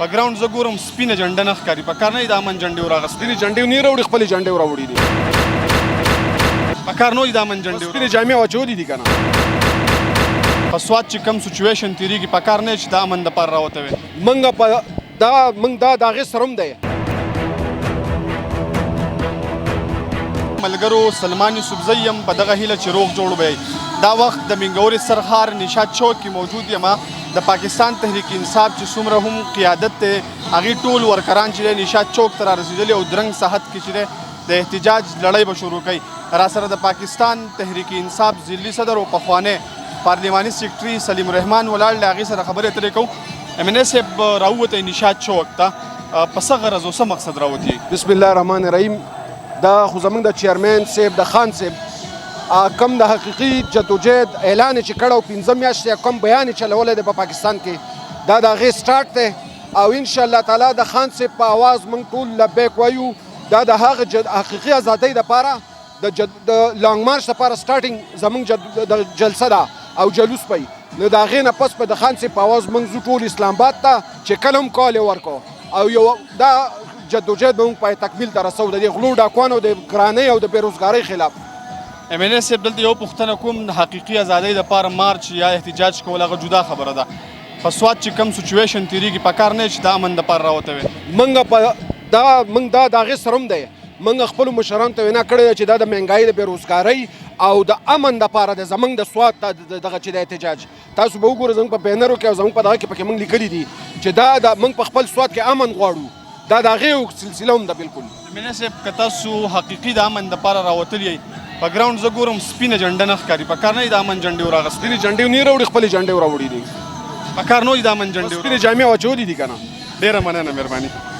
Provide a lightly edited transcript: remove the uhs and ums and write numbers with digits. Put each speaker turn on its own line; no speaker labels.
په ګراوند زه ګورم سپینه جنډه نه ښکاري، په کار نه وي د امن جنډې وراغستې.
سپینې جنډې نه راوړي، خپلې جنډې راوړي دي.
په کار نه وي د امن جنډې
سپینې جامې واچولي دي که نه.
په سوات چې کوم سچویشن تېرېږي په کار نه چې د امن دپاره راوته وي.
موږ دا د هغې سره هم دی.
ملګرو سلمان یوسفزی یم په دغه هیله چې روغ جوړ به دا وخت د منګورې سرخار نشاط چوک کې موجود یم. د پاکستان تحریک انصاف چې څومره هم قیادت دی هغې ټول ورکران چې دی نشاط چوک ته رارسېدلي او درنګ ساحت کې چې دی د احتجاج لړۍ به شروع کوي. راسره د پاکستان تحریک انصاف ضلعي صدر او پخوانی پارلماني سیکرټري سلیم الرحمن ولاړ دی، هغې سره خبرې اترې کوو. MNA صاحب راووتی نشاط چوک ته په څه غرض او څه مقصد راوتي؟
بسم الله الرحمن الرحیم. دا خو زموږ د چیرمین صاحب د خان صاحب کم د حقیقي جدوجهد اعلان یې چې کړی او 15 میاشتې کم بیان یې چلولی دی په پاکستان کې، دا د هغې سټارټ دی او انشاءالله تعالی د خان صاحب په اواز موږ ټول لبیک وایو. دا د هغه حقیقي ازادۍ دپاره د لانګ مارچ دپاره سټارټینګ زموږ د جلسه ده او جلوس به وي. نو د هغې نه پس به د خان صاحب په اواز موږ ځو ټول اسلام آباد ته چې کله هم کال یې ورکړو او یو دا جدوجهد به موږ پای تکمیل ته رسو د دې غلو ډاکوانو د ګرانۍ او د بېروزګارۍ خلاف.
MNA صاحب دلته یو پوښتنه کوم، د حقیقي ازادۍ دپاره مارچ یا احتجاج کول هغه جدا خبره ده. په سوات چې کوم سچویشن تېرېږي په کار نه چې د امن دپاره راوته وي.
موږ دا د هغې سره هم دی. موږ خپلو مشرانو ته وینا کړې ده چې دا د مهنګایي د بېروزګارۍ او د امن دپاره دی زموږ د سوات دغه چې د احتجاج. تاسو به وګورئ زموږ په بینرو کې او زموږ په دغه کې پکې موږ لیکلي دي چې دا موږ په خپل سوات کې امن غواړو. دا د هغې سلسله هم ده بلکل.
MNA صاحب که تاسو حقیقي د امن دپاره راوتلي یئ په ګراوند زه ګورم سپینه جنډه نه ښکاري، په کار نه وي د امن جنډې وراغستې.
سپینې جنډې نه راوړي، خپلې جنډې راوړي دي.
په کار نه وي د امن جنډې.
سپینې جامې واچولي دي که نه.
ډېره مننه، مهرباني.